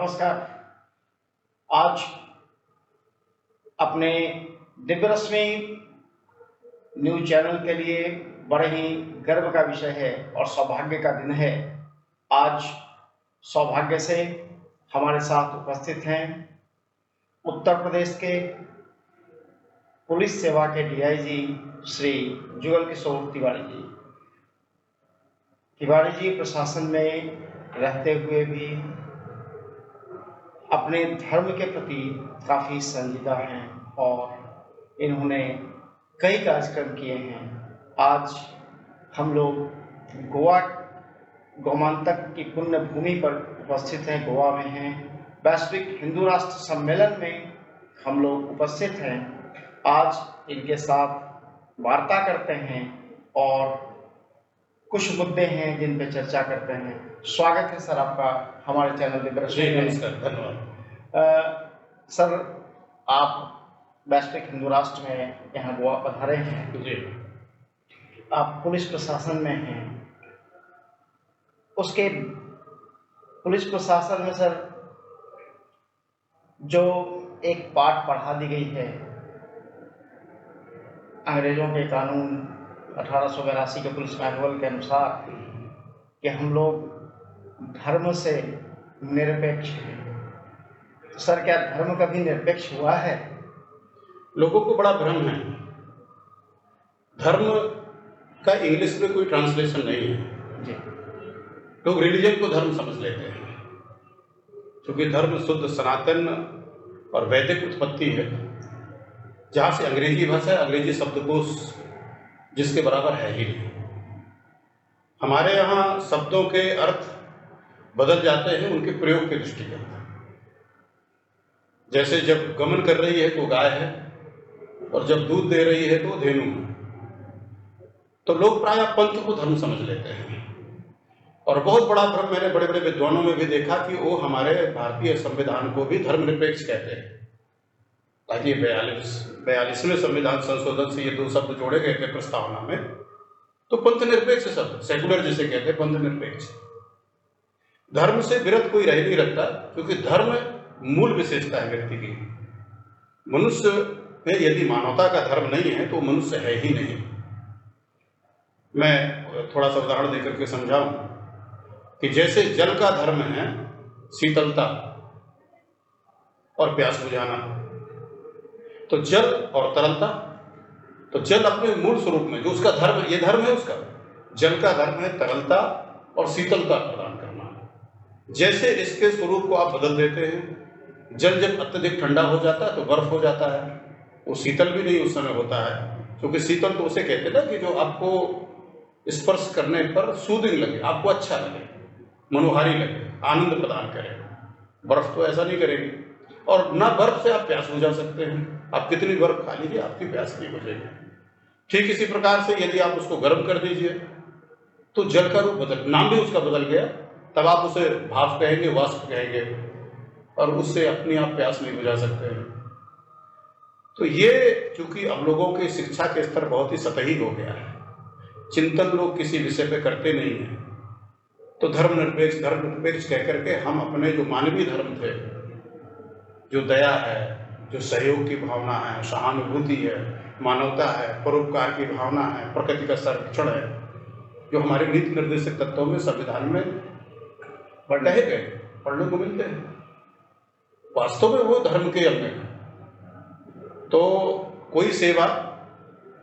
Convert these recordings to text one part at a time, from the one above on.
नमस्कार। आज अपने दिव्य रश्मि न्यूज चैनल के लिए बड़े ही गर्व का विषय है और सौभाग्य का दिन है। आज सौभाग्य से हमारे साथ उपस्थित हैं उत्तर प्रदेश के पुलिस सेवा के डीआईजी श्री जुगल किशोर तिवारी जी। तिवारी जी प्रशासन में रहते हुए भी अपने धर्म के प्रति काफ़ी संजीदा हैं और इन्होंने कई कार्यक्रम किए हैं। आज हम लोग गोवा गोमांतक की पुण्य भूमि पर उपस्थित हैं, गोवा में हैं। वैश्विक हिंदू राष्ट्र सम्मेलन में हम लोग उपस्थित हैं। आज इनके साथ वार्ता करते हैं और कुछ मुद्दे हैं जिन पर चर्चा करते हैं। स्वागत है सर आपका हमारे चैनल पे। नमस्कार, धन्यवाद। सर, आप वैश्विक हिंदू राष्ट्र में यहाँ गोवा पधारे हैं जी। आप पुलिस प्रशासन में हैं। उसके पुलिस प्रशासन में सर जो एक पाठ पढ़ा दी गई है अंग्रेजों के कानून 1882 के पुलिस मैनुअल के अनुसार कि हम लोग धर्म से निरपेक्ष हैं, तो सर क्या धर्म कभी निरपेक्ष हुआ है? लोगों को बड़ा भ्रम है। धर्म का इंग्लिश में कोई ट्रांसलेशन नहीं है जी। लोग रिलीजन को धर्म समझ लेते हैं, क्योंकि धर्म शुद्ध सनातन और वैदिक उत्पत्ति है, जहाँ से अंग्रेजी भाषा है, अंग्रेजी शब्दकोश जिसके बराबर है ही नहीं। हमारे यहाँ शब्दों के अर्थ बदल जाते हैं उनके प्रयोग के दृष्टिगत। जैसे जब गमन कर रही है तो गाय है और जब दूध दे रही है तो धेनु है। तो लोग प्राय पंथ को धर्म समझ लेते हैं और बहुत बड़ा भ्रम मैंने बड़े बड़े विद्वानों में भी देखा कि वो हमारे भारतीय संविधान को भी धर्मनिरपेक्ष कहते हैं। ताकि 42वें संविधान संशोधन से ये दो शब्द जोड़े गए थे प्रस्तावना में, तो पंथ निरपेक्ष शब्द, सेकुलर जिसे कहते हैं, पंथ निरपेक्ष। धर्म से विरत कोई रह नहीं रखता, क्योंकि धर्म मूल विशेषता है व्यक्ति की। मनुष्य में यदि मानवता का धर्म नहीं है तो मनुष्य है ही नहीं। मैं थोड़ा सा उदाहरण देकर के समझाऊं कि जैसे जल का धर्म है शीतलता और प्यास बुझाना, तो जल और तरलता, तो जल अपने मूल स्वरूप में जो उसका धर्म, ये धर्म है उसका, जल का धर्म है तरलता और शीतलता प्रदान करना। जैसे इसके स्वरूप को आप बदल देते हैं, जल जब अत्यधिक ठंडा हो जाता है तो बर्फ हो जाता है, वो शीतल भी नहीं उस समय होता है, क्योंकि शीतल तो उसे कहते हैं ना कि जो आपको स्पर्श करने पर सूदिंग लगे, आपको अच्छा लगे, मनोहारी लगे, आनंद प्रदान करे। बर्फ तो ऐसा नहीं करेगी, और ना बर्फ से आप प्यास बुझा सकते हैं। आप कितनी बर्फ खा लीजिए, आपकी प्यास नहीं बुझेगी। ठीक इसी प्रकार से यदि आप उसको गर्म कर दीजिए तो जल का रूप बदल, नाम भी उसका बदल गया, तब आप उसे भाप कहेंगे, वाष्प कहेंगे, और उससे अपनी आप प्यास नहीं बुझा सकते हैं। तो ये चूंकि अब लोगों की शिक्षा के स्तर बहुत ही सतही हो गया है, चिंतन लोग किसी विषय पे करते नहीं है, तो धर्मनिरपेक्ष कह करके हम अपने जो मानवीय धर्म थे, जो दया है, जो सहयोग की भावना है, सहानुभूति है, मानवता है, परोपकार की भावना है, प्रकृति का संरक्षण है, जो हमारे नीति निर्देशक तत्वों में, संविधान में बढ़े गए, पढ़ने को मिलते हैं, वास्तव में वो धर्म के अंग है। तो कोई सेवा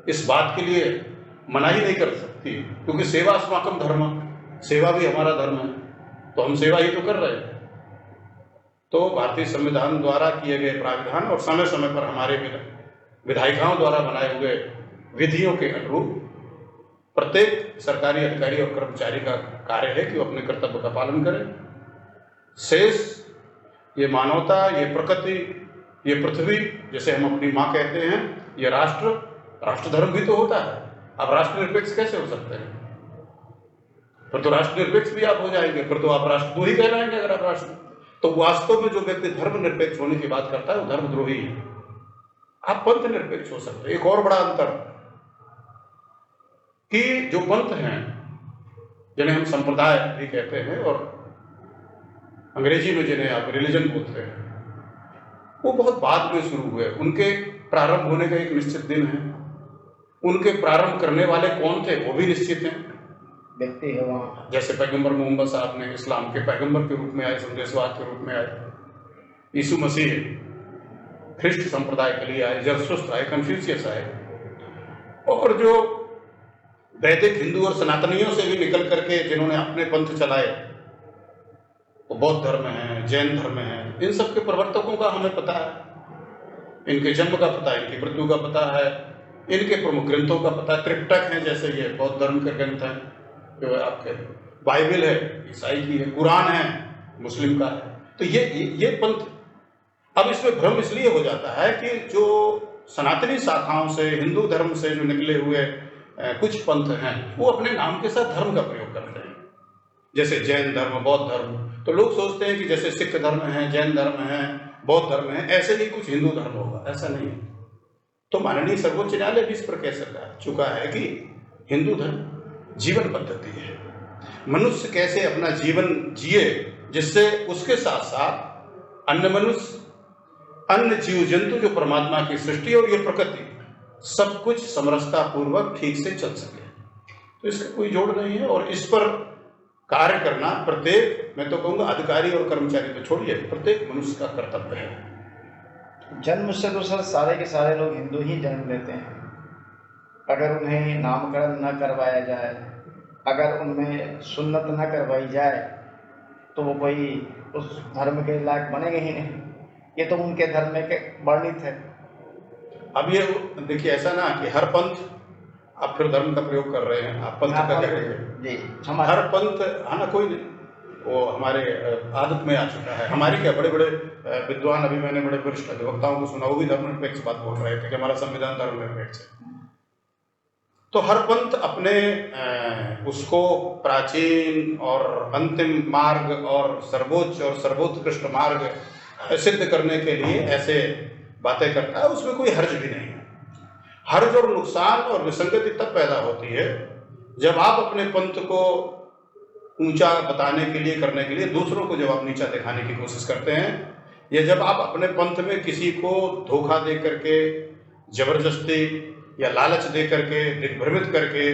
इस बात के लिए मनाही नहीं कर सकती, क्योंकि सेवा अस्माकम धर्म, सेवा भी हमारा धर्म है, तो हम सेवा ही तो कर रहे हैं। तो भारतीय संविधान द्वारा किए गए प्राविधान और समय समय पर हमारे विधायिकाओं द्वारा बनाए हुए विधियों के अनुरूप प्रत्येक सरकारी अधिकारी और कर्मचारी का कार्य है कि वो अपने कर्तव्य का पालन करें। शेष ये मानवता, ये प्रकृति, ये पृथ्वी, जैसे हम अपनी माँ कहते हैं, ये राष्ट्र धर्म भी तो होता है। आप राष्ट्र निरपेक्ष कैसे हो सकते हैं? फिर तो राष्ट्र निरपेक्ष भी आप हो जाएंगे, फिर तो आप राष्ट्रद्रोही ही कहलाएंगे अगर आप राष्ट्र। तो वास्तव में जो व्यक्ति धर्म निरपेक्ष होने की बात करता है वो धर्मद्रोही है। आप पंथ निरपेक्ष हो सकते हैं। एक और बड़ा अंतर कि जो पंथ हैं, जिन्हें हम संप्रदाय भी कहते हैं, और अंग्रेजी में जिन्हें आप रिलीजन बोलते हैं, वो बहुत बाद में शुरू हुए। उनके प्रारंभ होने का एक निश्चित दिन है, उनके प्रारंभ करने वाले कौन थे वो भी निश्चित हैं, व्यक्ति है वहाँ। जैसे पैगंबर मोहम्मद साहब ने इस्लाम के पैगंबर के रूप में आए, संदेशवाद के रूप में आए। यीशु मसीह ख्रिस्ट संप्रदाय के लिए आए, जरसुस्त आए, कन्फ्यूशियस आए, और जो वैदिक हिंदू और सनातनियों से भी निकल करके जिन्होंने अपने पंथ चलाए, वो बौद्ध धर्म है, जैन धर्म है, इन सब के प्रवर्तकों का हमें पता है, इनके जन्म का पता है, इनकी मृत्यु का पता है, इनके प्रमुख ग्रंथों का पता है। त्रिपिटक है, जैसे ये बौद्ध धर्म के ग्रंथ हैं, जो आपके बाइबल है ईसाई की है, कुरान है मुस्लिम का है। तो ये पंथ, अब इसमें भ्रम इसलिए हो जाता है कि जो सनातनी शाखाओं से, हिंदू धर्म से जो निकले हुए कुछ पंथ हैं, वो अपने नाम के साथ धर्म का प्रयोग करते हैं, जैसे जैन धर्म, बौद्ध धर्म। तो लोग सोचते हैं कि जैसे सिख धर्म है, जैन धर्म है, बौद्ध धर्म है, ऐसे ही कुछ हिंदू धर्म होगा, ऐसा नहीं है। तो माननीय सर्वोच्च न्यायालय भी इस पर कह चुका है कि हिंदू धर्म जीवन पद्धति है, मनुष्य कैसे अपना जीवन जिए जिससे उसके साथ साथ अन्य मनुष्य, अन्य जीव जंतु, जो परमात्मा की सृष्टि और ये प्रकृति, सब कुछ समरसता पूर्वक ठीक से चल सके। तो इसका कोई जोड़ नहीं है, और इस पर कार्य करना प्रत्येक, मैं तो कहूँगा अधिकारी और कर्मचारी तो छोड़िए, प्रत्येक मनुष्य का कर्तव्य है। जन्म से तो सर सारे के सारे लोग हिंदू ही जन्म लेते हैं। अगर उन्हें नामकरण न करवाया जाए, अगर उनमें सुन्नत न करवाई जाए, तो वो कोई उस धर्म के लायक बनेंगे ही नहीं। ये तो उनके धर्म में वर्णित है। अब ये देखिए, ऐसा ना कि हर पंथ, आप फिर धर्म का प्रयोग कर रहे हैं, आप पंथ का क्या करेंगे जी, हर पंथ है ना, कोई नहीं, वो हमारे आदत में आ चुका है। हमारे क्या बड़े बड़े विद्वान, अभी मैंने बड़े वरिष्ठ अधिवक्ताओं को सुना, वो भी धर्मनिरपेक्ष बात बोल रहे थे कि हमारा संविधान धर्मनिरपेक्ष है। तो हर पंथ अपने उसको प्राचीन और अंतिम मार्ग और सर्वोच्च और सर्वोत्कृष्ट मार्ग सिद्ध करने के लिए ऐसे बातें करता है, उसमें कोई हर्ज भी नहीं है। हर्ज और नुकसान और विसंगति तब पैदा होती है जब आप अपने पंथ को ऊंचा बताने के लिए, करने के लिए दूसरों को जब आप नीचा दिखाने की कोशिश करते हैं, या जब आप अपने पंथ में किसी को धोखा दे करके, जबरदस्ती या लालच दे करके, दिग्भ्रमित करके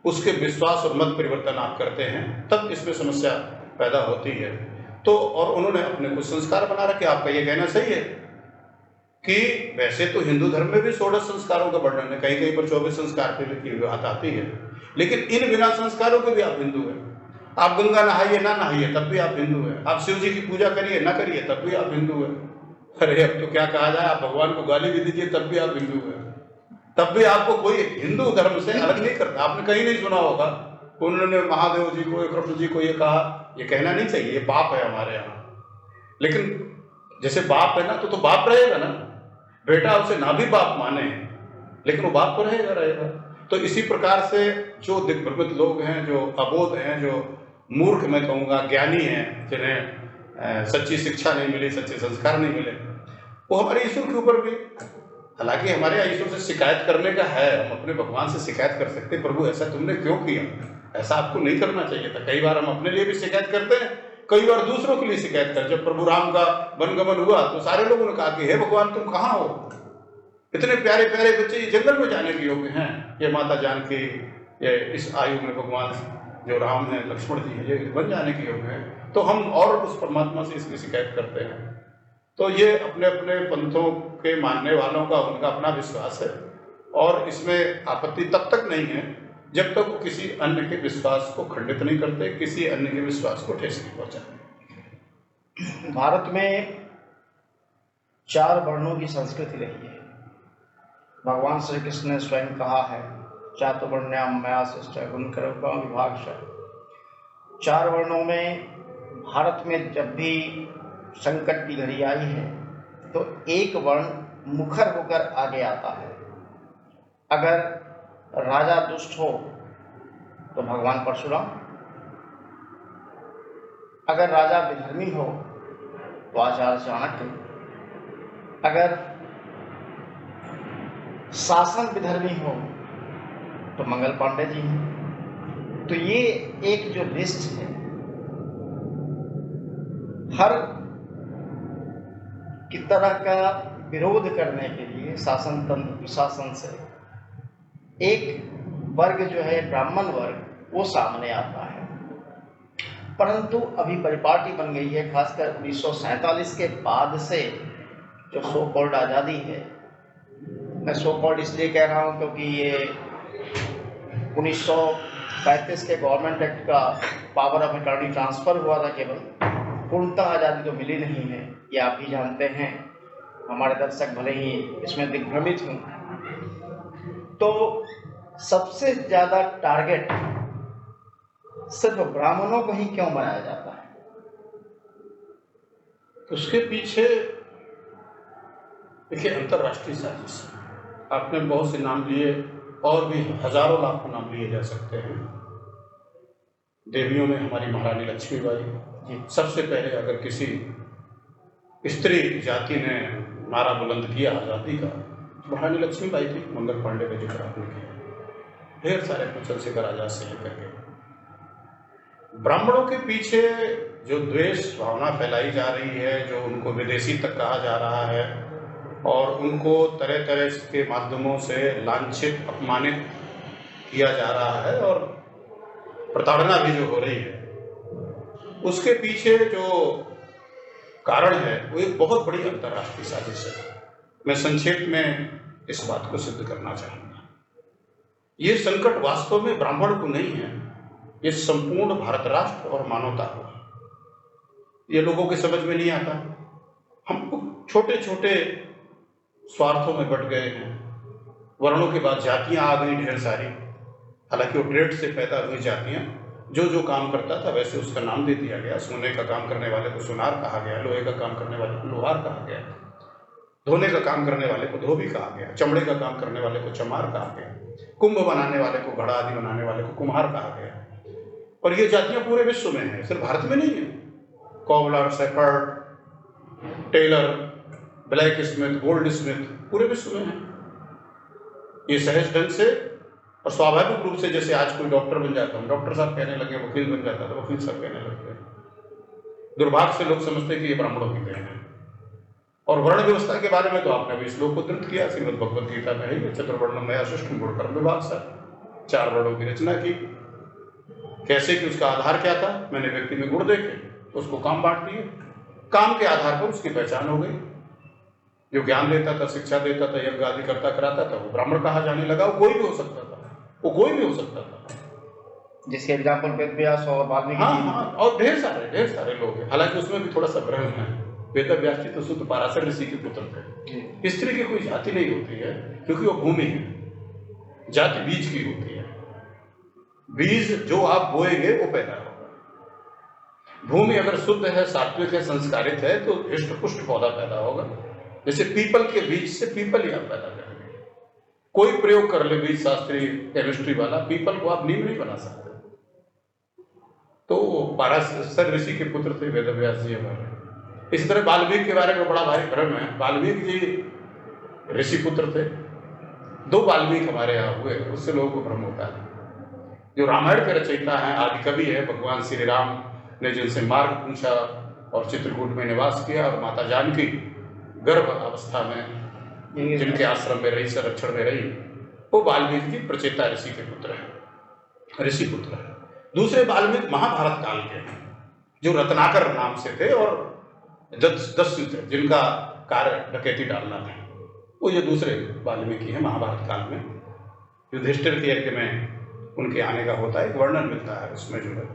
उसके विश्वास और मत परिवर्तन आप करते हैं, तब इसमें समस्या पैदा होती है। तो और उन्होंने अपने कुछ संस्कार बना रखे। आपका ये कहना सही है कि वैसे तो हिंदू धर्म में भी 16 संस्कारों का वर्णन है, कहीं कहीं पर 24 संस्कार की बात आती है, लेकिन इन बिना संस्कारों के भी आप हिंदू हैं। आप गंगा नहाइए ना नहाइए तब भी आप हिंदू हैं, आप शिव जी की पूजा करिए ना करिए तब भी आप हिंदू हैं। अरे अब तो क्या कहा जाए, आप भगवान को गाली भी दीजिए तब भी आप हिंदू हैं, तब भी आपको कोई हिंदू धर्म से अलग नहीं करता। आपने कहीं नहीं सुना होगा उन्होंने महादेव जी को, कृष्ण जी को ये कहा, ये कहना नहीं चाहिए, ये पाप है हमारे यहाँ। लेकिन जैसे बाप है ना, तो बाप रहेगा ना, बेटा उसे ना भी बाप माने लेकिन वो बाप तो रहेगा। तो इसी प्रकार से जो दिग्भ्रमित लोग हैं, जो अबोध हैं, जो मूर्ख मैं कहूँगा ज्ञानी हैं, जिन्हें सच्ची शिक्षा नहीं मिली, सच्चे संस्कार नहीं मिले, वो हमारे ईश्वर के ऊपर भी, हालांकि हमारे ईश्वर से शिकायत करने का है, हम अपने भगवान से शिकायत कर सकते, प्रभु ऐसा तुमने क्यों किया, ऐसा आपको नहीं करना चाहिए था। कई बार हम अपने लिए भी शिकायत करते हैं, कई बार दूसरों के लिए शिकायत कर। जब प्रभु राम का वनगमन हुआ तो सारे लोगों ने कहा कि हे भगवान तुम कहाँ हो, इतने प्यारे प्यारे बच्चे ये जंगल में जाने के योग्य हैं, ये माता जानकी, ये इस आयु में भगवान जो राम है, लक्ष्मण जी है, ये बन जाने के योग्य हैं, तो हम और उस परमात्मा से इसकी शिकायत करते हैं। तो ये अपने अपने पंथों के मानने वालों का, उनका अपना विश्वास है, और इसमें आपत्ति तब तक नहीं है जब तक वो किसी अन्य के विश्वास को खंडित नहीं करते, किसी अन्य के विश्वास को ठेस नहीं पहुंचाते। भारत में 4 वर्णों की संस्कृति रही है। भगवान श्री कृष्ण ने स्वयं कहा है, चातुर्वर्ण्याम मया सृष्टः गुणकर्म विभागशः। 4 वर्णों में भारत में जब भी संकट की घड़ी आई है तो एक वर्ण मुखर होकर आगे आता है। अगर राजा दुष्ट हो तो भगवान परशुराम, अगर राजा विधर्मी हो तो आचार्य चाणक्य, अगर शासन विधर्मी हो तो मंगल पांडे जी हैं। तो ये एक जो लिस्ट है हर की तरह का विरोध करने के लिए शासन तंत्र प्रशासन से एक वर्ग जो है ब्राह्मण वर्ग वो सामने आता है। परंतु अभी परिपाटी बन गई है, खासकर 1947 के बाद से जो सो कॉल्ड आज़ादी है, मैं सो कॉल्ड इसलिए कह रहा हूँ क्योंकि ये 1935 के गवर्नमेंट एक्ट का पावर ऑफ अटॉर्नी ट्रांसफ़र हुआ था केवल, पूर्णतः आज़ादी तो मिली नहीं है, ये आप भी जानते हैं, हमारे दर्शक भले ही इसमें दिग्भ्रमित हों। तो सबसे ज़्यादा टारगेट सिर्फ ब्राह्मणों को ही क्यों बनाया जाता है? उसके पीछे देखिए अंतर्राष्ट्रीय साजिश। आपने बहुत से नाम लिए और भी हजारों लाखों नाम लिए जा सकते हैं। देवियों में हमारी महारानी लक्ष्मीबाई, सबसे पहले अगर किसी स्त्री जाति ने नारा बुलंद किया आज़ादी का, महारानी लक्ष्मीबाई थी। मंगल पांडे का जिक्र आपने किया, ढेर सारे चंद्रशेखर आजाद से लेकर के। ब्राह्मणों के पीछे जो द्वेष भावना फैलाई जा रही है, जो उनको विदेशी तक कहा जा रहा है और उनको तरह तरह के माध्यमों से लांछित अपमानित किया जा रहा है और प्रताड़ना भी जो हो रही है, उसके पीछे जो कारण है वो एक बहुत बड़ी अंतर्राष्ट्रीय साजिश है। मैं संक्षेप में इस बात को सिद्ध करना चाहूँगा। ये संकट वास्तव में ब्राह्मण को नहीं है, ये संपूर्ण भारत राष्ट्र और मानवता को। ये लोगों के समझ में नहीं आता। हम छोटे छोटे स्वार्थों में बट गए हैं। वर्णों के बाद जातियां आ गई ढेर सारी, हालांकि वो ट्रेड से पैदा हुई जातियां। जो जो काम करता था वैसे उसका नाम दे दिया गया। सोने का काम करने वाले को सोनार कहा गया, लोहे का काम करने वाले को लोहार कहा गया, धोने का काम करने वाले को धोबी कहा गया, चमड़े का काम करने वाले को चमार कहा गया, कुंभ बनाने वाले को, घड़ा आदि बनाने वाले को कुम्हार कहा गया। और ये जातियां पूरे विश्व में हैं, सिर्फ भारत में नहीं है। Cobbler, shepherd, tailor, blacksmith, goldsmith पूरे विश्व में है। ये सहज ढंग से और स्वाभाविक रूप से, जैसे आज कोई डॉक्टर बन जाता है, डॉक्टर साहब कहने लगे, वकील बन जाता था, वकील साहब कहने लगते हैं। दुर्भाग्य से लोग समझते हैं कि ये ब्राह्मणों की देन है। और वर्ण व्यवस्था के बारे में तो आपने भी श्लोक उद्धृत किया, श्रीमद् भगवद गीता में है, चतुर्वर्णम मया सृष्टम गुणकर्म विभाग से 4 वर्णों की रचना की। कैसे कि उसका आधार क्या था? मैंने व्यक्ति में गुण देखे, उसको काम बांट दिए, काम के आधार पर उसकी पहचान हो गई। जो ज्ञान देता था, शिक्षा देता था, यज्ञ आदि करता कराता था, वो ब्राह्मण कहा जाने लगा। वो कोई भी हो सकता था, वो कोई भी हो सकता था। जिसके एग्जाम्पल वेद व्यास और वाल्मीकि। हाँ, और ढेर सारे लोग हैं। हालांकि उसमें भी थोड़ा सा भ्रम है। वेद व्यास जी तो शुद्ध पराशर ऋषि के पुत्र थे। स्त्री की कोई जाति नहीं होती है, क्योंकि वो भूमि है। जाति बीज की होती है। बीज जो आप बोएंगे वो पैदा होगा। भूमि अगर शुद्ध है, सात्विक है, संस्कारित है, तो हृष्ट पुष्ट पौधा पैदा होगा। जैसे पीपल के बीज से पीपल ही आप पैदा करेंगे। कोई प्रयोग कर ले बीज शास्त्री, केमिस्ट्री वाला, पीपल को आप नीम नहीं बना सकते। तो पराशर ऋषि के पुत्र थे वेद व्यास जी हमारे। इसी तरह वाल्मीकि के बारे में बड़ा भारी भ्रम है। वाल्मीकि जी ऋषि पुत्र थे। 2 वाल्मीकि हमारे यहाँ हुए, उससे लोगों को भ्रम होता है। जो रामायण के रचयिता हैं, आदि कवि है, भगवान श्री राम ने जिनसे मार्ग पूछा और चित्रकूट में निवास किया, और माता जानकी गर्भ अवस्था में जिनके आश्रम में रही, संरक्षण में रही, वो वाल्मीकि जी प्रचेता ऋषि के पुत्र हैं, ऋषि पुत्र हैं। दूसरे वाल्मीकि महाभारत काल के हैं, जो रत्नाकर नाम से थे और दस्यु थे, जिनका कार्य डकैती डालना था। वो ये दूसरे वाल्मीकि हैं महाभारत काल में। युधिष्ठिर के यज्ञ में उनके आने का होता है, एक वर्णन मिलता है उसमें जो है।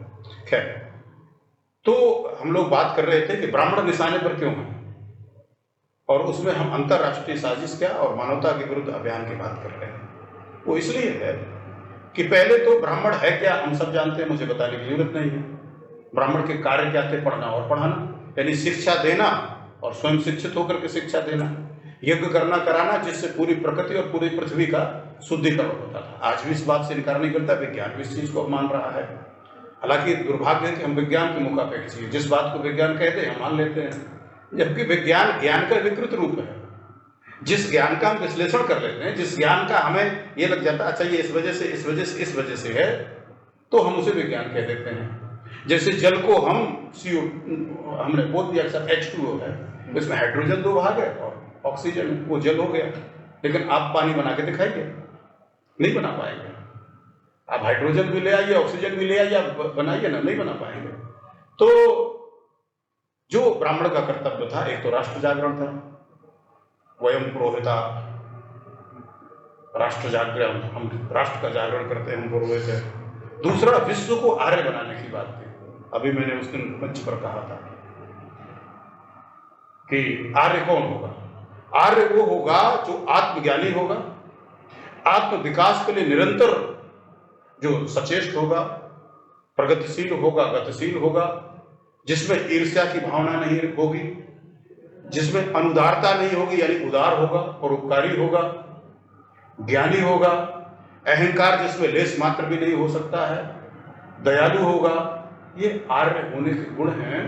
खैर, तो हम लोग बात कर रहे थे कि ब्राह्मण निशाने पर क्यों है, और उसमें हम अंतर्राष्ट्रीय साजिश क्या और मानवता के विरुद्ध अभियान की बात कर रहे हैं। वो इसलिए है कि पहले तो ब्राह्मण है क्या हम सब जानते हैं, मुझे बताने की जरूरत नहीं है। ब्राह्मण के कार्य क्या थे? पढ़ना और पढ़ाना, यानी शिक्षा देना और स्वयं शिक्षित होकर के शिक्षा देना, यज्ञ करना कराना, जिससे पूरी प्रकृति और पूरी पृथ्वी का शुद्धिकरण होता था। आज भी इस बात से इनकार नहीं करता, विज्ञान भी इस चीज को मान रहा है। हालांकि दुर्भाग्य है कि हम विज्ञान के मुखापेक्षी हैं, जिस बात को विज्ञान कहते हैं हम मान लेते हैं, जबकि विज्ञान ज्ञान का विकृत रूप है। जिस ज्ञान का हम विश्लेषण कर लेते हैं, जिस ज्ञान का हमें ये लग जाता है अच्छा ये इस वजह से है, तो हम उसे विज्ञान कह देते हैं। जैसे जल को हम CO हमने बोल दिया सर H2O है, इसमें हाइड्रोजन 2 भाग है और ऑक्सीजन, वो जल हो गया। लेकिन आप पानी बना के दिखाइए, नहीं बना पाएंगे। आप हाइड्रोजन भी ले आइए, ऑक्सीजन भी ले आइए, आप बनाइए ना, नहीं बना पाएंगे। तो जो ब्राह्मण का कर्तव्य था, एक तो राष्ट्र जागरण था, वयम पुरोहिता, राष्ट्र जागरण, हम राष्ट्र का जागरण करते हैं, हम पुरोहित है। दूसरा विश्व को आर्य बनाने की बात थी। अभी मैंने उस दिन मंच पर कहा था कि आर्य कौन होगा? आर्य वो होगा जो आत्मज्ञानी होगा, आत्म विकास के लिए निरंतर जो सचेष्ट होगा, प्रगतिशील होगा, गतिशील होगा, जिसमें ईर्ष्या की भावना नहीं होगी, जिसमें अनुदारता नहीं होगी, यानी उदार होगा, परोपकारी होगा, ज्ञानी होगा, अहंकार जिसमें लेस मात्र भी नहीं हो सकता है, दयालु होगा। ये आर्य होने के गुण हैं।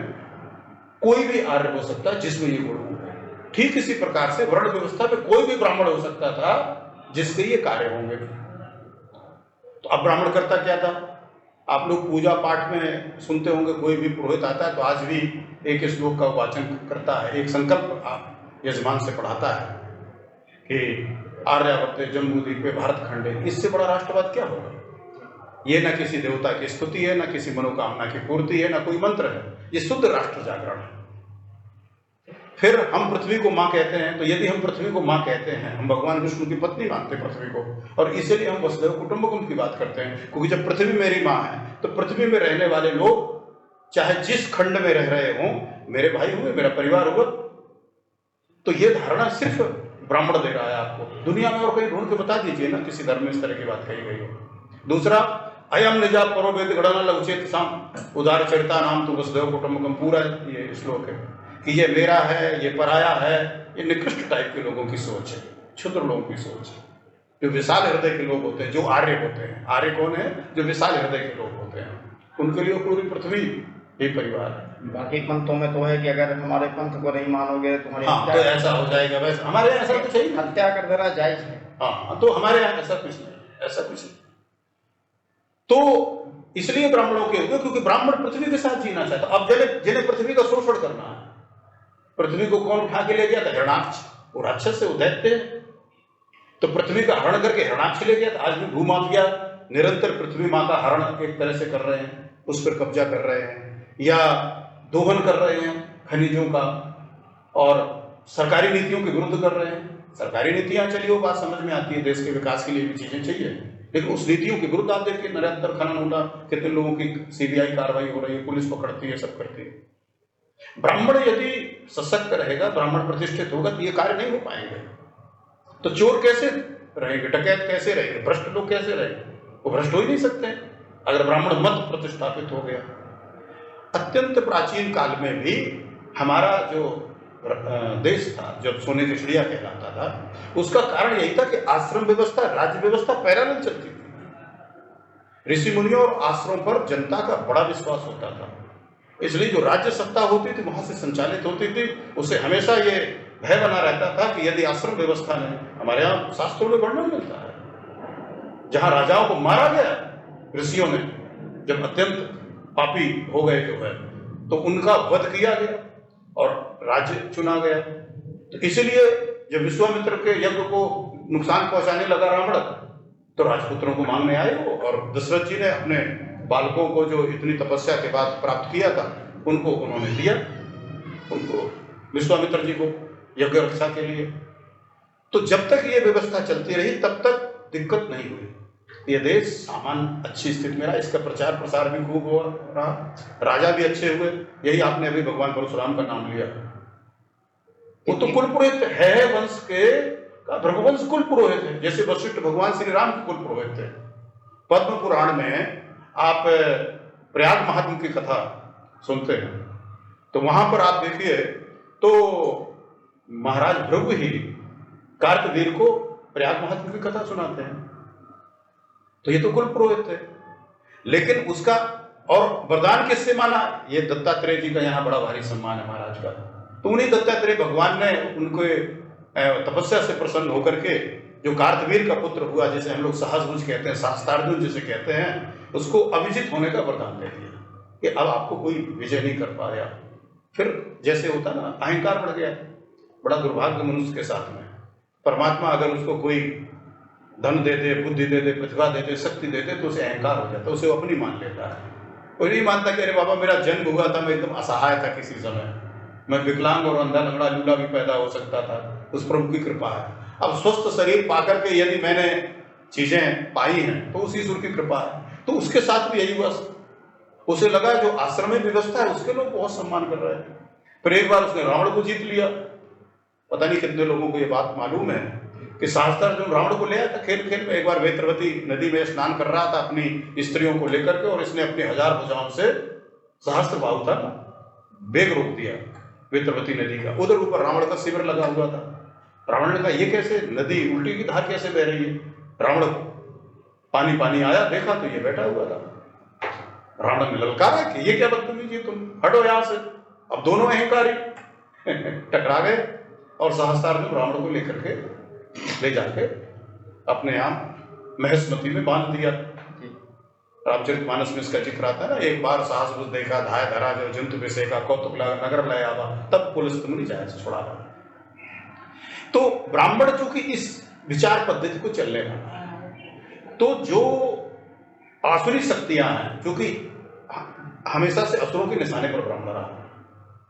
कोई भी आर्य हो सकता है जिसमें ये गुण होंगे। ठीक इसी प्रकार से वर्ण व्यवस्था में कोई भी ब्राह्मण हो सकता था जिसके ये कार्य होंगे। तो अब ब्राह्मण करता क्या था? आप लोग पूजा पाठ में सुनते होंगे, कोई भी पुरोहित आता है तो आज भी एक श्लोक का वाचन करता है, एक संकल्प आप यजमान से पढ़ाता है कि आर्यावर्ते जम्बूद्वीपे भारत खंडे। इससे बड़ा राष्ट्रवाद क्या होगा? ये ना किसी देवता की स्तुति है, ना किसी मनोकामना की पूर्ति है, ना कोई मंत्र है, ये शुद्ध राष्ट्र जागरण है। फिर हम पृथ्वी को माँ कहते हैं, तो यदि हम पृथ्वी को माँ कहते हैं, हम भगवान विष्णु की पत्नी मानते हैं पृथ्वी को, और इसीलिए हम वसुधैव कुटुंबकम की बात करते हैं, क्योंकि जब पृथ्वी मेरी माँ है तो पृथ्वी में रहने वाले लोग चाहे जिस खंड में रह रहे हों, मेरे भाई हुए, मेरा परिवार हुआ। तो ये धारणा सिर्फ ब्राह्मण दे रहा है आपको। दुनिया में और कहीं ढूंढ के बता दीजिए ना किसी धर्म में इस तरह की बात कही गई हो। दूसरा, अयम निजा परोवेद गणना लघुचेत साम उदार चरिता नाम तो वसुधैव कुटुंबकम, पूरा ये श्लोक है कि ये मेरा है, ये पराया है। ये निकृष्ट टाइप के लोगों की सोच है, क्षुद्र लोगों की सोच है। जो विशाल हृदय के लोग होते हैं, जो आर्य होते हैं, आर्य कौन है? जो विशाल हृदय के लोग होते हैं, उनके लिए पूरी पृथ्वी ही परिवार है। बाकी पंथों में तो है कि अगर हमारे पंथ को नहीं मानोगे तो तुम्हारी हाँ, तो ऐसा हो जाएगा। वैसे हमारे यहाँ ऐसा कुछ है, हत्या कर देना जायज है। हाँ, तो हमारे यहाँ ऐसा कुछ नहीं, ऐसा कुछ नहीं। तो इसलिए ब्राह्मणों के हुए, क्योंकि ब्राह्मण पृथ्वी के साथ जीना चाहता। अब जिन्हें पृथ्वी का शोषण करना है, पृथ्वी को कौन उठा के ले गया था? हिरणाक्ष। वो राक्षस से उदैत्य है, तो पृथ्वी का हरण करके हिरणाक्ष ले गया था। आज भी भूमाफिया निरंतर पृथ्वी माँ का हरण एक तरह से कर रहे हैं, उस पर कब्जा कर रहे हैं या दोहन कर रहे हैं खनिजों का, और सरकारी नीतियों के विरुद्ध कर रहे हैं। सरकारी नीतियां चलिए, वो बात समझ में आती है, देश के विकास के लिए भी चीजें चाहिए, लेकिन उस नीतियों के विरुद्ध आप देखिए निरंतर खनन होता, कितने लोगों की CBI कार्रवाई हो रही है, पुलिस पकड़ती है, सब करती है। ब्राह्मण यदि सशक्त रहेगा, ब्राह्मण प्रतिष्ठित होगा, तो ये कार्य नहीं हो पाएंगे। तो चोर कैसे रहेंगे, डकैत कैसे रहेंगे, भ्रष्ट लोग कैसे रहेंगे? वो भ्रष्ट हो ही नहीं सकते अगर ब्राह्मण मत प्रतिष्ठापित हो गया। अत्यंत प्राचीन काल में भी हमारा जो देश था, जब सोने की चिड़िया कहलाता था, उसका कारण यही था कि आश्रम व्यवस्था, राज्य व्यवस्था पैरेलल चलती थी। ऋषि मुनियों और आश्रम पर जनता का बड़ा विश्वास होता था, इसलिए जो राज्य सत्ता होती थी वहां से संचालित होती थी। उसे हमेशा ये भय बना रहता था कि यदि आश्रम व्यवस्था नहीं, हमारे यहाँ शास्त्रों में वर्णन मिलता है, जहां राजाओं को मारा गया ऋषियों ने, जब अत्यंत पापी हो गए जो है, तो उनका वध किया गया और राज्य चुना गया। तो इसीलिए जब विश्वामित्र के यज्ञ को नुकसान पहुंचाने लगा रावण, तो राजपुत्रों को मांगने आए वो, और दशरथ जी ने अपने बालकों को जो इतनी तपस्या के बाद प्राप्त किया था, उनको उन्होंने दिया, उनको विश्वामित्र जी को यज्ञ रक्षा के लिए। तो जब तक ये व्यवस्था चलती रही तब तक दिक्कत नहीं हुई, ये देश सामान्य अच्छी स्थिति में रहा। इसका प्रचार प्रसार भी खूब हो रहा, राजा भी अच्छे हुए। यही आपने अभी भगवान परशुराम का नाम लिया, वो तो कुल पुरोहित है वंश के, भृगुवंश कुल पुरोहित है, जैसे वशिष्ठ भगवान श्री राम के कुल पुरोहित थे। पद्म पुराण में आप प्रयाग महात्म की कथा सुनते हैं, तो वहां पर आप देखिए तो महाराज भृगु ही कार्तवीर को प्रयाग महात्म की कथा सुनाते हैं। तो ये तो कुल पुरोहित थे, लेकिन उसका और वरदान किससे माना? ये दत्तात्रेय जी का यहाँ बड़ा भारी सम्मान है महाराज का। तो उन्हीं दत्तात्रेय भगवान ने उनके तपस्या से प्रसन्न होकर के जो कार्तवीर का पुत्र हुआ, जिसे हम लोग सहस्त्रभुज कहते हैं, शास्त्रार्जुन जिसे कहते हैं, उसको अभिजित होने का वरदान दे दिया। कि अब आपको कोई विजय नहीं कर पाया। फिर जैसे होता ना, अहंकार बढ़ गया। बड़ा दुर्भाग्य मनुष्य के साथ में। परमात्मा अगर उसको कोई धन दे दे, बुद्धि दे दे, प्रतिभा दे दे, शक्ति दे दे, तो उसे अहंकार हो जाता है, उसे वो अपनी मान लेता है। कोई नहीं मानता कि अरे बाबा मेरा जन्म हुआ था, मैं एकदम असहाय था, किसी समय मैं विकलांग और अंधा लंगड़ा लूला भी पैदा हो सकता था, उस प्रभु की कृपा है। अब स्वस्थ शरीर पाकर के यदि मैंने चीजें पाई हैं तो उस ईश्वर की कृपा है। तो उसके साथ भी यही हुआ। उसे लगा जो आश्रम में व्यवस्था है उसके लोग बहुत सम्मान कर रहे हैं। फिर एक बार उसने रावण को जीत लिया। पता नहीं कितने लोगों को ये बात मालूम है कि सहस्त्रार्जुन रावण को ले आया था खेल खेल में। एक बार वेत्रवती नदी में स्नान कर रहा था अपनी स्त्रियों को लेकर के, और इसने अपनी 1000 भुजाओं से, सहस्त्र बाहु था ना, वेग रोक दिया वेत्रवती नदी का। उधर ऊपर रावण का शिविर लगा हुआ था। रावण ने कहा ये कैसे, नदी उल्टी की धार कैसे बह रही है। रावण को पानी पानी आया, देखा तो ये बैठा हुआ था। रावण ने ललकारा कि ये क्या बदतमीजी है, तुम हटो यहां से। अब दोनों अहंकारी टकरा गए और सहस्त्रार्जुन रावण को लेकर के ले जाके अपने यहाँ महेशमती में बांध दिया। रामचरितमानस में इसका जिक्र आता है ना, एक बार साहस बुझ देखा, धाय धरा जो जंतु विषेका, कौतुक नगर लय आवा, तब पुलिस तुम नहीं जाए छोड़ा। तो ब्राह्मण चूंकि इस विचार पद्धति को चलने वाला है, तो जो आसुरी शक्तियां हैं, क्योंकि हमेशा से असुरों के निशाने पर ब्राह्मण रहा,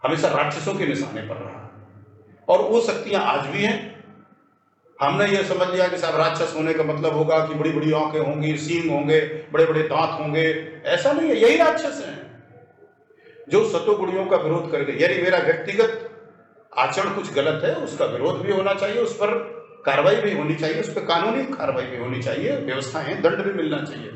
हमेशा राक्षसों के निशाने पर रहा, और वो शक्तियां आज भी हैं। हमने ये समझ लिया कि साहब राक्षस होने का मतलब होगा कि बड़ी बड़ी आंखें होंगी, सींग होंगे, बड़े बड़े दांत होंगे। ऐसा नहीं है, यही राक्षस हैं जो सतोगुणियों का विरोध करके। यदि मेरा व्यक्तिगत आचरण कुछ गलत है, उसका विरोध भी होना चाहिए, उस पर कार्रवाई भी होनी चाहिए, उस पर कानूनी कार्रवाई भी होनी चाहिए, व्यवस्थाएं, दंड भी मिलना चाहिए।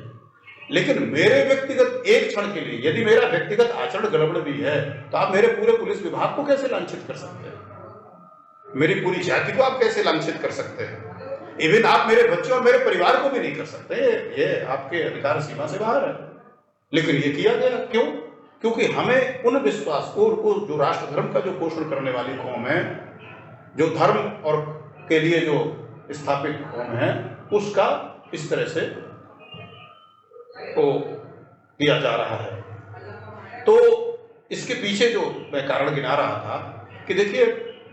लेकिन मेरे व्यक्तिगत एक क्षण के लिए यदि मेरा व्यक्तिगत आचरण गड़बड़ भी है, तो आप मेरे पूरे पुलिस विभाग को कैसे लांछित कर सकते हैं? मेरी पूरी जाति को आप कैसे लांछित कर सकते हैं? इवन आप मेरे बच्चों और मेरे परिवार को भी नहीं कर सकते। ये आपके अधिकार सीमा से बाहर है। लेकिन ये किया गया क्यों? क्योंकि हमें उन विश्वास को जो राष्ट्र धर्म का जो पोषण करने वाली कौम है, जो धर्म और के लिए जो स्थापित कौम है, उसका इस तरह से को दिया जा रहा है। तो इसके पीछे जो मैं कारण गिना रहा था कि देखिए,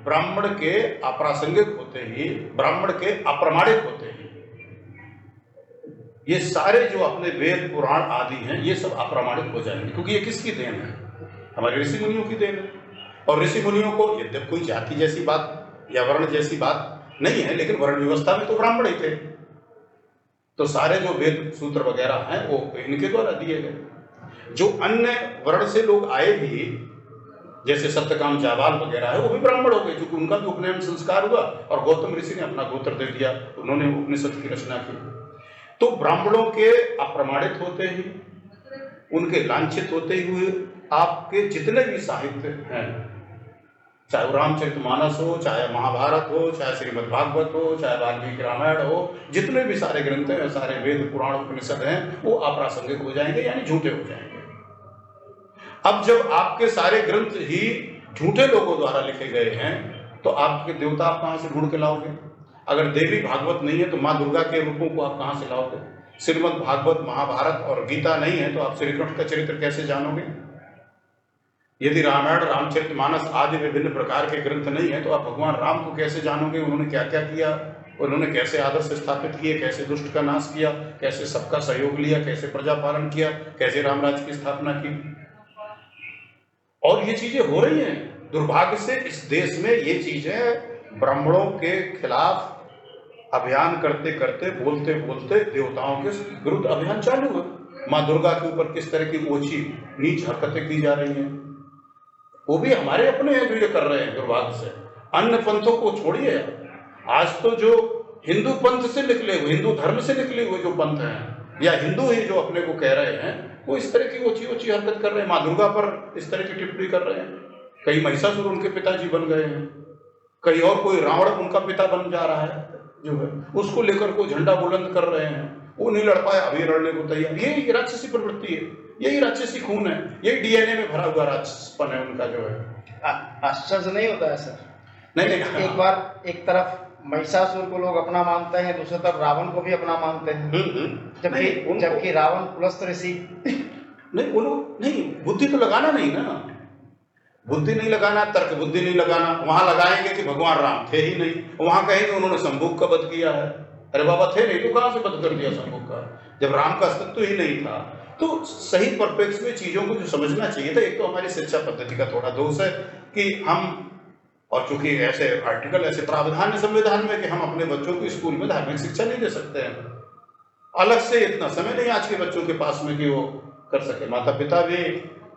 ब्राह्मण के अप्रासंगिक होते ही, ब्राह्मण के अप्रमाणिक होते ही, ये सारे जो अपने वेद पुराण आदि हैं, ये सब अप्रामाणिक हो जाएंगे। क्योंकि ये किसकी देन है? हमारे ऋषि मुनियों की देन है। और ऋषि मुनियों को यद्यप कोई जाति जैसी बात या वर्ण जैसी बात नहीं है, लेकिन वर्ण व्यवस्था में तो ब्राह्मण ही थे। तो सारे जो वेद सूत्र वगैरह हैं वो इनके द्वारा दिए गए। जो अन्य वर्ण से लोग आए भी, जैसे सत्यकाम जाबाल वगैरह है, वो भी ब्राह्मण हो गए, क्योंकि उनका भी उपनयन संस्कार हुआ और गौतम ऋषि ने अपना गोत्र दे दिया, उन्होंने उपनिषद की रचना की। तो ब्राह्मणों के अप्रमाणित होते ही, उनके लांछित होते हुए आपके जितने भी साहित्य हैं, चाहे वो रामचरितमानस हो, चाहे महाभारत हो, चाहे श्रीमद् भागवत हो, चाहे वाल्मीकि रामायण हो, जितने भी सारे ग्रंथ हैं, सारे वेद पुराण उपनिषद हैं, वो अप्रासंगिक हो जाएंगे, यानी झूठे हो जाएंगे। अब जब आपके सारे ग्रंथ ही झूठे लोगों द्वारा लिखे गए हैं, तो आपके देवता आप कहां से ढूंढ के लाओगे? अगर देवी भागवत नहीं है तो माँ दुर्गा के रूपों को आप कहां से लाओगे? श्रीमद् भागवत, महाभारत और गीता नहीं है तो आप श्री कृष्ण का चरित्र कैसे जानोगे? यदि रामायण, रामचरितमानस आदि विभिन्न प्रकार के ग्रंथ नहीं है तो आप भगवान राम को कैसे जानोगे? उन्होंने क्या क्या किया, उन्होंने कैसे आदर्श स्थापित किए, कैसे दुष्ट का नाश किया, कैसे सबका सहयोग लिया, कैसे प्रजा पालन किया, कैसे रामराज्य की स्थापना की। और ये चीजें हो रही हैं। दुर्भाग्य से इस देश में ये चीजें ब्राह्मणों के खिलाफ अभियान करते करते, बोलते बोलते देवताओं के विरुद्ध अभियान चालू है। माँ दुर्गा के ऊपर किस तरह की ओछी नीच हरकतें की जा रही हैं, वो भी हमारे अपने हैं जो ये कर रहे हैं। दुर्भाग्य से अन्य पंथों को छोड़िए, आज तो जो हिंदू पंथ से निकले हुए, हिंदू धर्म से निकले हुए जो पंथ हैं, या हिंदू ही जो अपने को कह रहे हैं, वो इस तरह की ऊंची ऊंची हरकत कर रहे हैं। माँ दुर्गा पर इस तरह की टिप्पणी कर रहे हैं। कई महिषासुर उनके पिताजी बन गए हैं, कहीं और कोई रावण उनका पिता बन जा रहा है जो है, उसको लेकर को झंडा बुलंद कर रहे हैं। वो नहीं लड़ पाया, अभी लड़ने को तैयार। यही राक्षसी प्रवृत्ति है, यही राक्षसी खून है, यही डीएनए में भरा हुआ राक्षसपन है उनका जो है। आश्चर्य नहीं होता है सर? नहीं, एक बार एक तरफ महिषासुर को लोग अपना मानते हैं, दूसरी तरफ रावण को भी अपना मानते हैं। जबकि रावण पुलस्त ऋषि नहीं, वो लोग नहीं, बुद्धि तो लगाना नहीं ना, बुद्धि नहीं लगाना, तर्क बुद्धि नहीं लगाना। वहां लगाएंगे कि भगवान राम थे ही नहीं, वहां कहेंगे उन्होंने शंभुक का वध किया है। अरे बाबा थे नहीं तो कहां से वध कर दिया शंभुक का, जब राम का अस्तित्व ही नहीं था। तो सही परिप्रेक्ष्य में चीजों को जो समझना चाहिए था, एक तो हमारी शिक्षा पद्धति का थोड़ा दोष है कि हम, और चूंकि ऐसे आर्टिकल, ऐसे प्रावधान है संविधान में कि हम अपने बच्चों को स्कूल में धार्मिक शिक्षा नहीं दे सकते हैं, अलग से इतना समय नहीं आज के बच्चों के पास में कि वो कर सके। माता पिता भी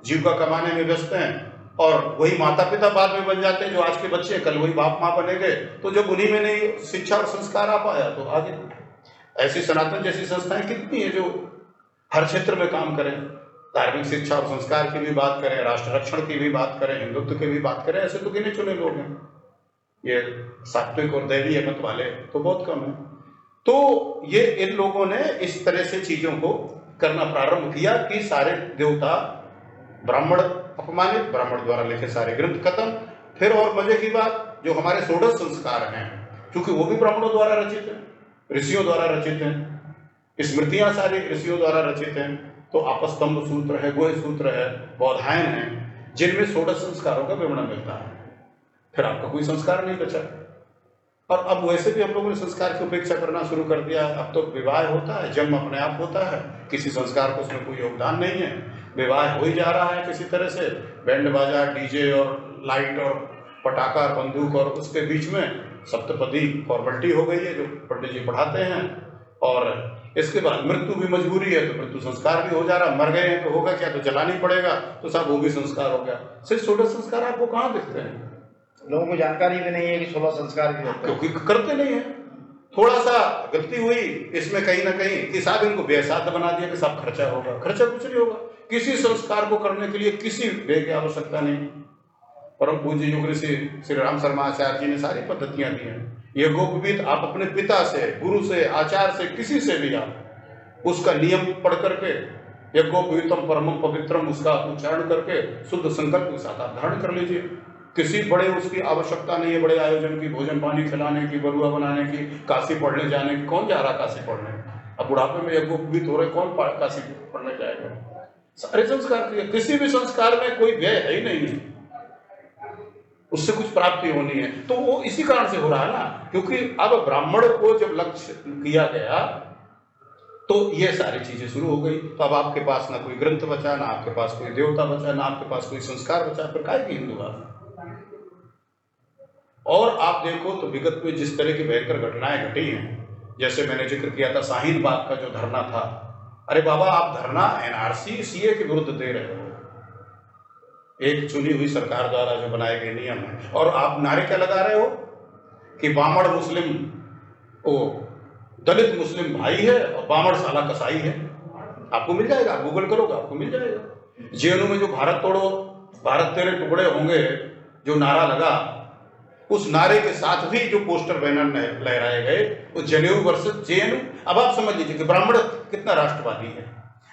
जीविका कमाने में व्यस्त हैं, और वही माता पिता बाद में बन जाते हैं जो आज के बच्चे, कल वही बाप माँ बने गए। तो जब उन्हीं में नहीं शिक्षा और संस्कार आ पाया तो आगे ऐसी सनातन जैसी संस्थाएं कितनी है जो हर क्षेत्र में काम करें, धार्मिक शिक्षा और संस्कार की भी बात करें, राष्ट्र रक्षण की भी बात करें, हिंदुत्व की भी बात करें। ऐसे तो गिने चुने लोग हैं, ये सात्विक और दैवीय मत वाले तो बहुत कम है। तो ये इन लोगों ने इस तरह से चीजों को करना प्रारंभ किया कि सारे देवता, ब्राह्मण अपमानित, ब्राह्मण द्वारा लिखे सारे ग्रंथ खत्म। फिर और मजे की बात, जो हमारे षोडश संस्कार हैं, क्योंकि वो भी ब्राह्मणों द्वारा रचित हैं, ऋषियों द्वारा रचित हैं, स्मृतियां सारी ऋषियों द्वारा रचित हैं। तो आपस्तंभ सूत्र है, गोय सूत्र है, बौधायन है, जिनमें षोडश संस्कारों का विवरण मिलता है। फिर आपका कोई संस्कार नहीं बचा। और अब वैसे भी हम लोगों ने संस्कार की उपेक्षा करना शुरू कर दिया। अब तो विवाह होता है, जन्म अपने आप होता है, किसी संस्कार को उसमें कोई योगदान नहीं है, विवाह हो ही जा रहा है किसी तरह से, बैंड बाजा, डीजे और लाइट और पटाखा, बंदूक, और उसके बीच में सप्तपदी फॉर्मेलिटी हो गई है जो पंडित जी पढ़ाते हैं। और इसके बाद मृत्यु भी मजबूरी है, तो मृत्यु संस्कार भी हो जा रहा। मर गए हैं तो होगा क्या, तो जलाना ही पड़ेगा, तो सब वो भी संस्कार हो गया। सिर्फ षोडश संस्कार आपको कहाँ दिखते हैं? लोगों को जानकारी भी नहीं है कि 16 संस्कार भी होते हैं, क्योंकि करते नहीं है। थोड़ा सा गलती हुई इसमें कहीं ना कहीं कि साहब इनको व्ययसाध्य बना दिया कि साहब खर्चा होगा, खर्चा कुछ नहीं होगा। किसी संस्कार को करने के लिए किसी व्यय की आवश्यकता नहीं। परम पूज्य योग ऋषि श्री राम शर्मा आचार्य जी ने सारी पद्धतियां दी हैं। यज्ञोपवीत आप अपने पिता से, गुरु से, आचार्य से, किसी से भी आप उसका नियम पढ़ करके, यज्ञोपवीतम परमम पवित्रम, उसका उच्चारण करके शुद्ध संकल्प के साथ आप धारण कर लीजिए। किसी बड़े उसकी आवश्यकता नहीं है, बड़े आयोजन की, भोजन पानी खिलाने की, बरुआ बनाने की, काशी पढ़ने जाने की। कौन जा रहा काशी पढ़ने? अब बुढ़ापे में यज्ञोपवीत हो रहे, कौन काशी पढ़ने जाएगा? सारे संस्कार किए, किसी भी संस्कार में कोई व्यय है ही नहीं है, उससे कुछ प्राप्ति होनी है। तो वो इसी कारण से हो रहा है ना, क्योंकि अब ब्राह्मण को जब लक्ष्य किया गया तो ये सारी चीजें शुरू हो गई। तो अब आपके पास ना कोई ग्रंथ बचा, ना आपके पास कोई देवता बचा, ना आपके पास कोई संस्कार बचा, फिर काहे की हिंदू आप? और आप देखो तो विगत में जिस तरह की भयंकर घटनाएं घटी हैं, जैसे मैंने जिक्र किया था शाहीन बाग का जो धरना था। अरे बाबा, आप धरना एनआरसी सीए के विरुद्ध दे रहे हो, एक चुनी हुई सरकार द्वारा जो बनाए गए नियम है, और आप नारे क्या लगा रहे हो कि बामण मुस्लिम, ओ दलित मुस्लिम भाई है और बामण साला कसाई है। आपको मिल जाएगा, आप गूगल करोगे आपको मिल जाएगा। जेएनयू में जो भारत तोड़ो भारत तेरे टुकड़े होंगे जो नारा लगा, उस नारे के साथ भी जो पोस्टर बैनर लहराए गए, वो जेएनयू वर्सेस जेएनयू। अब आप समझ लीजिए कि ब्राह्मण कितना राष्ट्रवादी है।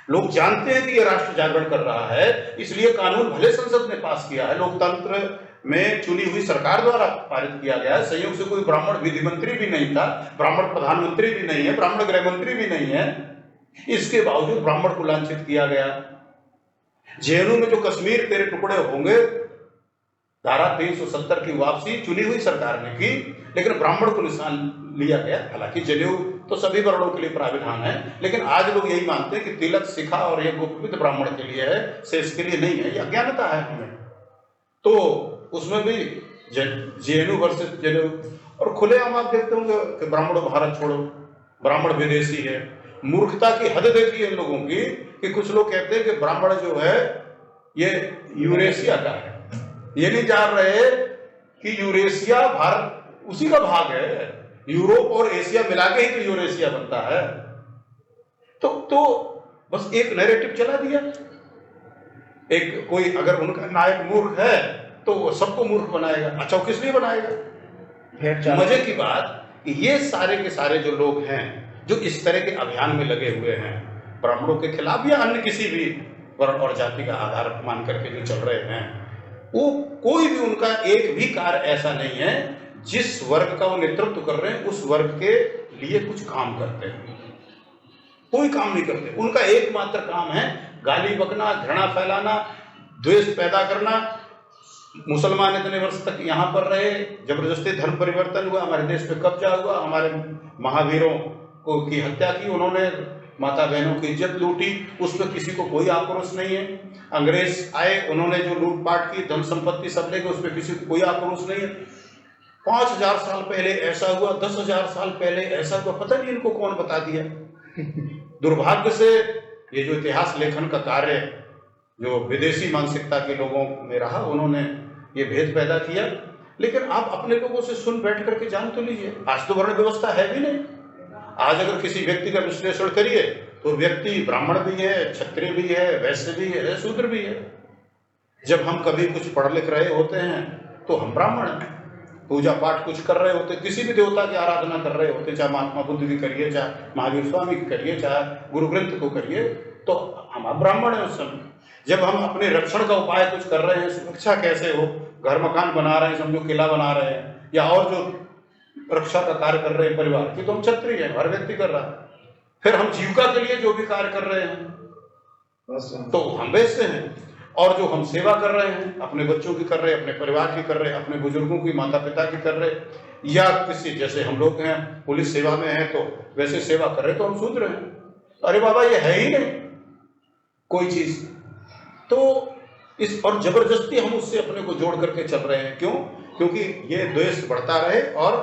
लोग जानते हैं कि ये राष्ट्र जागरण कर रहा है, इसलिए कानून भले संसद ने पास किया है, लोकतंत्र में चुनी हुई सरकार द्वारा पारित किया गया है। संयोग से कोई ब्राह्मण विधि मंत्री भी नहीं था, ब्राह्मण प्रधानमंत्री भी नहीं है, ब्राह्मण गृह मंत्री भी नहीं है, इसके बावजूद ब्राह्मण को लांछित किया गया। जेएनयू में जो कश्मीर तेरे टुकड़े होंगे, धारा 370 की वापसी चुनी हुई सरकार ने की, लेकिन ब्राह्मण को निशान लिया गया। हालांकि जेएनयू तो सभी वर्णों के लिए प्राविधान है, लेकिन आज लोग यही मानते हैं कि तिलक, शिखा और यह गुप्त ब्राह्मण के लिए है, शेष के लिए नहीं है। यह अज्ञानता है हमें। तो उसमें भी जेएनयू वर्सेस जेएनयू, और खुलेआम आप देखते होंगे कि ब्राह्मणों भारत छोड़ो, ब्राह्मण विदेशी है। मूर्खता की हद देखी है इन लोगों की कि कुछ लोग कहते हैं कि ब्राह्मण जो है ये यूरेशिया का है। ये नहीं जान रहे कि यूरेशिया भारत उसी का भाग है, यूरोप और एशिया मिला के ही तो यूरेशिया बनता है। तो बस एक नैरेटिव चला दिया। एक कोई अगर उनका नायक मूर्ख है तो वो सबको मूर्ख बनाएगा। अच्छा, वो किस लिए बनाएगा? मजे की बात कि ये सारे के सारे जो लोग हैं जो इस तरह के अभियान में लगे हुए हैं ब्राह्मणों के खिलाफ या अन्य किसी भी वर्ण और जाति का आधार मान करके जो चल रहे हैं, वो कोई भी उनका एक भी कार्य ऐसा नहीं है जिस वर्ग का वो नेतृत्व कर रहे हैं उस वर्ग के लिए कुछ काम करते हैं। कोई काम नहीं करते। उनका एकमात्र काम है गाली बकना, घृणा फैलाना, द्वेष पैदा करना। मुसलमान इतने वर्ष तक यहाँ पर रहे, जबरदस्ती धर्म परिवर्तन हुआ, हमारे देश पे कब्जा हुआ, हमारे महावीरों को की हत्या की उन्होंने, माता बहनों की इज्जत लूटी, उस पर किसी को कोई आक्रोश नहीं है। अंग्रेज आए, उन्होंने जो लूटपाट की, धन संपत्ति सब ले गए, उस पर किसी को कोई आक्रोश नहीं है। 5000 साल पहले ऐसा हुआ, 10,000 साल पहले ऐसा हुआ, पता नहीं इनको कौन बता दिया। दुर्भाग्य से ये जो इतिहास लेखन का कार्य जो विदेशी मानसिकता के लोगों में रहा, उन्होंने ये भेद पैदा किया। लेकिन आप अपने लोगों से सुन बैठ करके जान तो लीजिए, आज तो वर्ण व्यवस्था है भी नहीं। आज अगर किसी व्यक्ति का विश्लेषण करिए तो व्यक्ति ब्राह्मण भी है, क्षत्रिय भी है, वैश्य भी है, शूद्र भी है। जब हम कभी कुछ पढ़ लिख रहे होते हैं तो हम ब्राह्मण हैं, पूजा पाठ कुछ कर रहे होते, किसी भी देवता की आराधना कर रहे होते, चाहे महात्मा बुद्ध की करिए, चाहे महावीर स्वामी की करिए, चाहे गुरु ग्रंथ को करिए, तो हम ब्राह्मण हैं उस समय। जब हम अपने रक्षण का उपाय कुछ कर रहे हैं, सुरक्षा कैसे हो, घर मकान बना रहे हैं, समझो किला बना रहे हैं, या और जो रक्षा का कार्य कर रहे हैं परिवार की, तो हम क्षत्रिय हैं, हर व्यक्ति कर रहा है। फिर हम जीविका के लिए जो भी कार्य कर रहे हैं तो हम वैश्य हैं। और जो हम सेवा कर रहे हैं, अपने बच्चों की कर रहे हैं, अपने परिवार की कर रहे हैं, अपने बुजुर्गों की, माता पिता की कर रहे हैं, या किसी जैसे हम लोग हैं पुलिस सेवा में हैं तो वैसे सेवा कर रहे हैं, तो हम शूद्र हैं। अरे बाबा, ये है ही नहीं कोई चीज। तो इस और जबरदस्ती हम उससे अपने को जोड़ करके चल रहे हैं। क्यों? क्योंकि ये द्वेष बढ़ता रहे और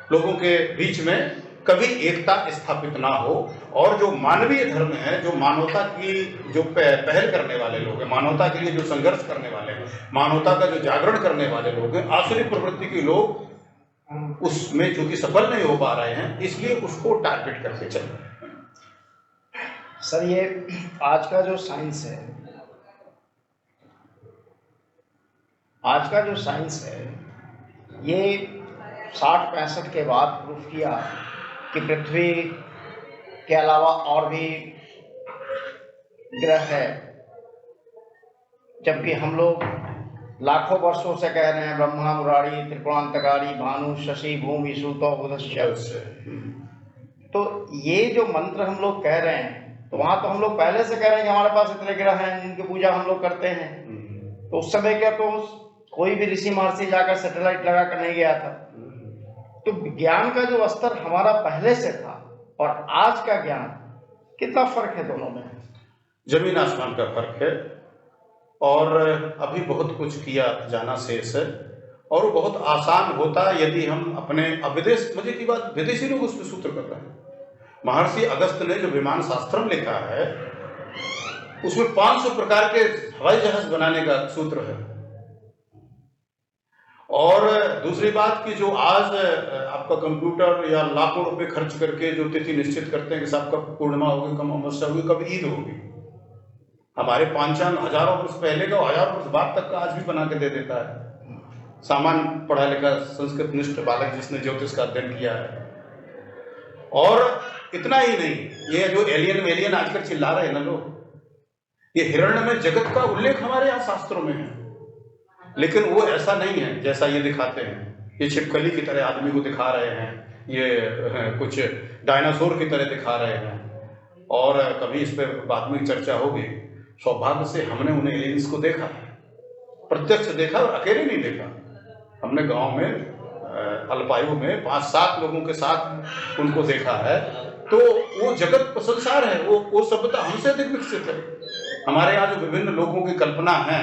लोगों के बीच में कभी एकता स्थापित ना हो। और जो मानवीय धर्म है, जो मानवता की जो पहल करने वाले लोग हैं, मानवता के लिए जो संघर्ष करने वाले हैं, मानवता का जो जागरण करने वाले लोग हैं, आसुरी प्रवृत्ति के लोग उसमें चूंकि सफल नहीं हो पा रहे हैं, इसलिए उसको टारगेट करके चल रहे हैं। सर, ये आज का जो साइंस है, आज का जो साइंस है, ये 60-65 के बाद प्रूफ किया कि पृथ्वी के अलावा और भी ग्रह है, जबकि हम लोग लाखों वर्षों से कह रहे हैं ब्रह्मा मुरारी त्रिपुरांतकारी भानु शशि भूमि सूतो बुधश्च। तो ये जो मंत्र हम लोग कह रहे हैं, तो वहां तो हम लोग पहले से कह रहे हैं कि हमारे पास इतने ग्रह हैं जिनकी पूजा हम लोग करते हैं। तो उस समय क्या तो कोई भी ऋषि महर्षि जाकर सैटेलाइट लगा कर नहीं गया था। तो विज्ञान का जो स्तर हमारा पहले से था और आज का ज्ञान, कितना फर्क है दोनों में? जमीन आसमान का फर्क है। और अभी बहुत कुछ किया जाना शेष है, और वो बहुत आसान होता यदि हम अपने विदेश, मजे की बात, विदेशी लोग उसमें सूत्र कर रहे हैं। महर्षि अगस्त ने जो विमान शास्त्रम लिखा है, उसमें 500 प्रकार के हवाई जहाज बनाने का सूत्र है। और दूसरी बात कि जो आज आपका कंप्यूटर या लाखों रुपए खर्च करके जो तिथि निश्चित करते हैं कि साहब कब पूर्णिमा होगी, कब अमावस्या होगी, कब ईद होगी, हमारे पांचांग हजारों वर्ष पहले का, हजारों वर्ष बाद तक का आज भी बना के दे देता है सामान्य पढ़ा लिखा संस्कृत निष्ठ बालक जिसने ज्योतिष का अध्ययन किया है। और इतना ही नहीं, ये जो एलियन आजकल चिल्ला रहे हैं ना लोग, ये हिरण्यमय जगत का उल्लेख हमारे यहाँ शास्त्रों में है, लेकिन वो ऐसा नहीं है जैसा ये दिखाते हैं। ये छिपकली की तरह आदमी को दिखा रहे हैं, ये कुछ डायनासोर की तरह दिखा रहे हैं। और कभी इस पर बाद में चर्चा होगी। सौभाग्य से हमने उन्हें एलियंस को देखा, प्रत्यक्ष देखा, और अकेले नहीं देखा। हमने गांव में अल्पायु में 5-7 लोगों के साथ उनको देखा है। तो वो जगत संसार है, वो सभ्यता हमसे अधिक विकसित है। हमारे यहाँ जो विभिन्न लोगों की कल्पना है,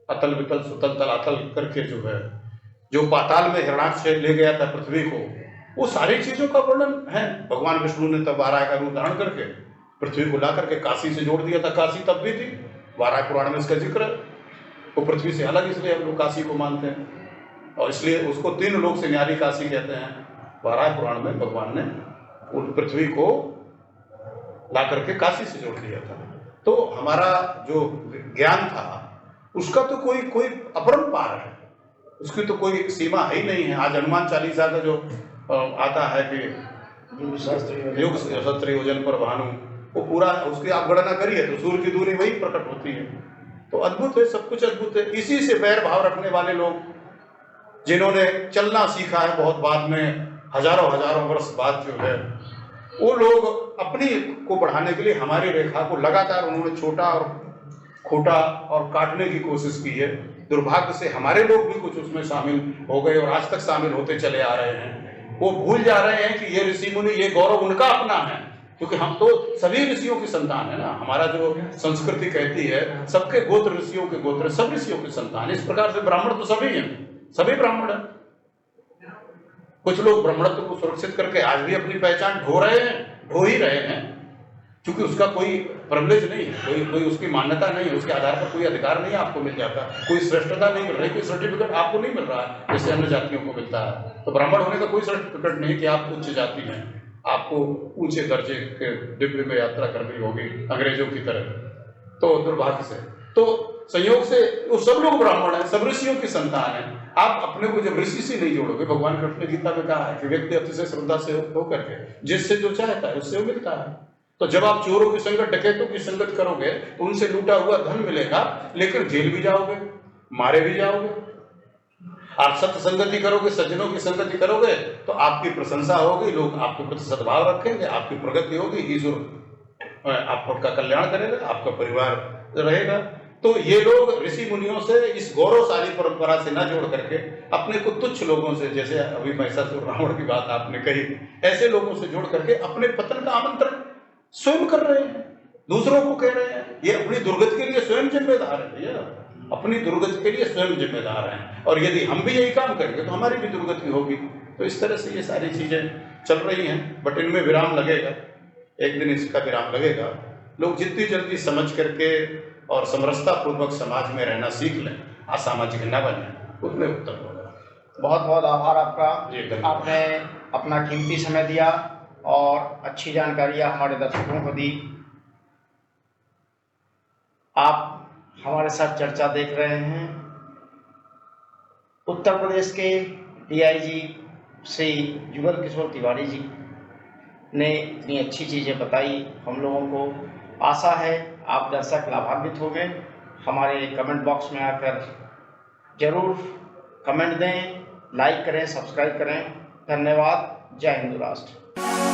अतल वितल सुतल तलातल करके जो है, जो पाताल में हिरणाक्ष ले गया था पृथ्वी को, वो सारी चीजों का वर्णन है। भगवान विष्णु ने तब वाराह का रूप धारण करके पृथ्वी को ला करके काशी से जोड़ दिया था। काशी तब भी थी, वाराह पुराण में इसका जिक्र है। वो पृथ्वी से अलग इसलिए हम लोग काशी को मानते हैं, और इसलिए उसको 3 लोक से न्यारी काशी कहते हैं। वाराह पुराण में भगवान ने उन पृथ्वी को ला करके काशी से जोड़ दिया था। तो हमारा जो ज्ञान था उसका तो कोई अपरंपार है, उसकी तो कोई सीमा ही नहीं है। आज हनुमान चालीसा का जो आता है कि युग सहस्त्र योजन पर भानु, वो पूरा उसकी आप गणना करिए तो सूर्य की दूरी वही प्रकट होती है। तो अद्भुत है, सब कुछ अद्भुत है। इसी से बैर भाव रखने वाले लोग, जिन्होंने चलना सीखा है बहुत बाद में, हजारों वर्ष बाद जो है, वो लोग अपनी को बढ़ाने के लिए हमारी रेखा को लगातार उन्होंने छोटा और खोटा और काटने की कोशिश की है। दुर्भाग्य से हमारे लोग भी कुछ उसमें शामिल हो गए और आज तक शामिल होते चले आ रहे हैं। वो भूल जा रहे हैं कि ये ऋषि मुनि, ये गौरव उनका अपना है, क्योंकि हम तो सभी ऋषियों की संतान है ना। हमारा जो संस्कृति कहती है सबके गोत्र ऋषियों के गोत्र, सब ऋषियों की संतान। इस प्रकार से ब्राह्मण तो सभी हैं, सभी ब्राह्मण हैं। कुछ लोग ब्राह्मणत्व को सुरक्षित करके आज भी अपनी पहचान ढो ही रहे हैं, क्योंकि उसका कोई प्रिविलेज नहीं है, कोई उसकी मान्यता नहीं है, उसके आधार पर कोई अधिकार नहीं आपको मिल जाता, कोई श्रेष्ठता नहीं मिल रही, कोई सर्टिफिकेट आपको नहीं मिल रहा है जैसे अन्य जातियों को मिलता है। तो ब्राह्मण होने का कोई सर्टिफिकेट नहीं कि आप उच्च जाति हैं, आपको ऊंचे दर्जे के दिव्य में यात्रा करनी होगी अंग्रेजों की तरह। तो दुर्भाग्य से, तो संयोग से वो सब लोग ब्राह्मण हैं, सब ऋषियों की संतान है। आप अपने को जब ऋषि से नहीं जोड़ोगे, भगवान कृष्ण ने गीता में कहा है कि व्यक्ति अतिशय श्रद्धा से होकर के जिससे जो चाहता है उससे वो मिलता है। तो जब आप चोरों की संगत, डकैतों की संगत करोगे तो उनसे लूटा हुआ धन मिलेगा, लेकिन जेल भी जाओगे, मारे भी जाओगे। आप सत्य संगति करोगे, सज्जनों की संगति करोगे तो आपकी प्रशंसा होगी, लोग आपके प्रति सद्भाव रखेंगे, आपकी प्रगति होगी, ईश्वर आपका कल्याण करेगा, आपका परिवार रहेगा। तो ये लोग ऋषि मुनियों से, इस गौरवशाली परंपरा से न जोड़ करके अपने को तुच्छ लोगों से, जैसे अभी महिषासुर रावण की बात आपने कही, ऐसे लोगों से जोड़ करके अपने पतन का आमंत्रण स्वयं कर रहे हैं, दूसरों को कह रहे हैं। ये अपनी दुर्गति के लिए स्वयं जिम्मेदार है भैया, अपनी दुर्गति के लिए स्वयं जिम्मेदार हैं। और यदि हम भी यही काम करेंगे तो हमारी भी दुर्गति होगी। तो इस तरह से ये सारी चीजें चल रही हैं, बट इनमें विराम लगेगा, एक दिन इसका विराम लगेगा। लोग जितनी जल्दी समझ करके और समरसता पूर्वक समाज में रहना सीख लें, असामाजिक न बने, उतने उत्तम होगा। बहुत बहुत आभार आपका, आपने अपना कीमती समय दिया और अच्छी जानकारियां हमारे दर्शकों को दी। आप हमारे साथ चर्चा देख रहे हैं। उत्तर प्रदेश के डीआईजी श्री युगल किशोर तिवारी जी ने इतनी अच्छी चीज़ें बताई हम लोगों को। आशा है आप दर्शक लाभान्वित होंगे। हमारे कमेंट बॉक्स में आकर जरूर कमेंट दें, लाइक करें, सब्सक्राइब करें। धन्यवाद। जय हिंद राष्ट्र।